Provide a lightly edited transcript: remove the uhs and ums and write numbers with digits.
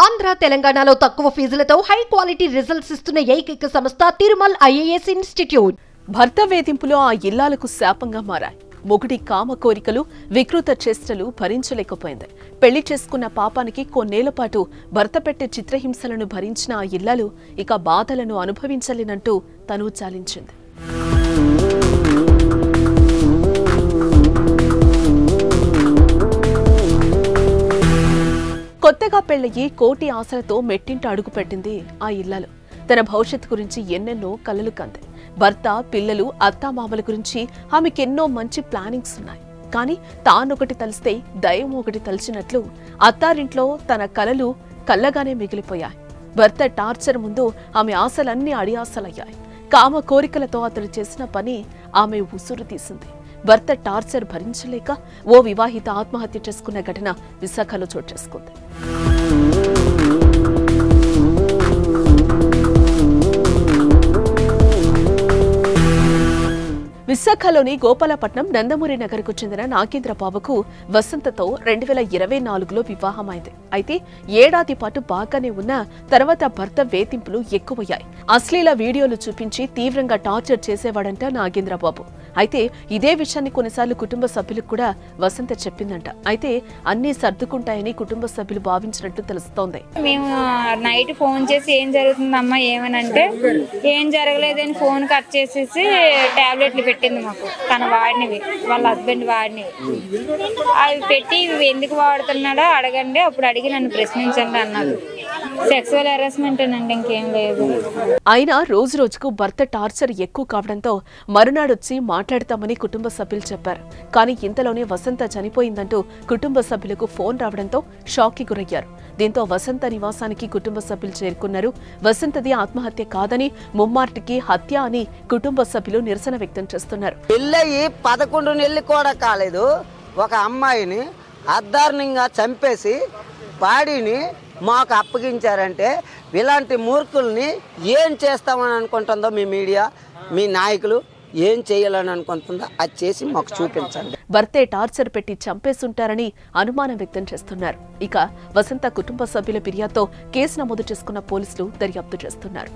ఆంధ్ర తెలంగాణలో తక్కువ ఫీజులతో high quality results ఇస్తున్న ఏకైక సంస్థ తిరుమల్ ఐఏఎస్ ఇన్స్టిట్యూట్. భర్త వేధింపులు ఆ ఇల్లాలకు శాపంగా మారాయి. మొగుడి కామ కోరికలు, వికృత చేష్టలు భరించలేకపోయింది. పెళ్లి చేసుకున్న పాపానికి కొన్నేళ్ల పాటు భర్త పెట్టే చిత్రహింసలను భరించిన ఆ ఇల్లాలు ఇక బాధలను అనుభవించలేనంటూ తను చాలించింది. కొత్తగా పెళ్లయ్యి కోటి ఆశలతో మెట్టింట అడుగుపెట్టింది ఆ ఇల్లాలు. తన భవిష్యత్తు గురించి ఎన్నెన్నో కలలు కంది. భర్త, పిల్లలు, అత్తామామల గురించి ఆమెకెన్నో మంచి ప్లానింగ్స్ ఉన్నాయి. కానీ తానొకటి తలిస్తే దయం ఒకటి తలిచినట్లు అత్తారింట్లో తన కలలు కల్లగానే మిగిలిపోయాయి. భర్త టార్చర్ ముందు ఆమె ఆశలన్నీ అడియాసలయ్యాయి. కామ కోరికలతో అతడు చేసిన పని ఆమె ఉసురు తీసింది. భర్త టార్చర్ భరించలేక ఓ వివాహిత ఆత్మహత్య చేసుకున్న ఘటన విశాఖలో చోటు చేసుకుంది. విశాఖలోని గోపాలపట్నం నందమూరి నగర్కు చెందిన నాగేంద్ర బాబుకు వసంతతో 2024లో వివాహమైంది. అయితే ఏడాది పాటు బాగానే ఉన్న తర్వాత భర్త వేధింపులు ఎక్కువయ్యాయి. అశ్లీల వీడియోలు చూపించి తీవ్రంగా టార్చర్ చేసేవాడంట నాగేంద్ర బాబు. అయితే ఇదే విషయాన్ని కొన్నిసార్లు కుటుంబ సభ్యులకు కూడా వసంత చెప్పిందంట. అయితే అన్నీ సర్దుకుంటాయని కుటుంబ సభ్యులు భావించినట్టు తెలుస్తోంది. మేము నైట్ ఫోన్ చేసి ఏం జరుగుతుందమ్మా ఏమనంటే ఏం జరగలేదని ఫోన్ కట్ చేసేసి టాబ్లెట్లు పెట్టింది మాకు. తన వాడినవి, వాళ్ళ హస్బెండ్ వాడినవి. అవి పెట్టి ఇవి ఎందుకు వాడుతున్నాడో అడగండి, అప్పుడు అడిగి నన్ను ప్రశ్నించండి అన్నారు. సెక్సువల్ హెరాస్మెంట్ అండి, ఇంకేం లేదు. అయినా రోజు రోజుకు భర్త టార్చర్ ఎక్కువ కావడంతో మరునాడొచ్చి మాట్లాడతామని కుటుంబ సభ్యులు చెప్పారు. కానీ ఇంతలోనే వసంత చనిపోయిందంటూ కుటుంబ సభ్యులకు ఫోన్ రావడంతో షాక్కి గురయ్యారు. దీంతో వసంత నివాసానికి కుటుంబ సభ్యులు చేరుకున్నారు. వసంతది ఆత్మహత్య కాదని, ముమ్మార్టికి హత్య అని కుటుంబ సభ్యులు నిరసన వ్యక్తం చేస్తున్నారు. పెళ్ళయి 11 నెలలు కూడా కాలేదు. ఒక అమ్మాయిని అర్ధారణంగా చంపేసి బాడీని మాకు అప్పగించారంటే ఇలాంటి మూర్ఖుల్ని ఏం చేస్తామని అనుకుంటుందో మీ మీడియా, మీ నాయకులు ఏం చేయాలని అనుకుంటుందో అది చేసి మాకు చూపించండి. భర్తే టార్చర్ పెట్టి చంపేస్తుంటారని అనుమానం వ్యక్తం చేస్తున్నారు. ఇక వసంత కుటుంబ సభ్యుల ఫిర్యాదుతో కేసు నమోదు చేసుకున్న పోలీసులు దర్యాప్తు చేస్తున్నారు.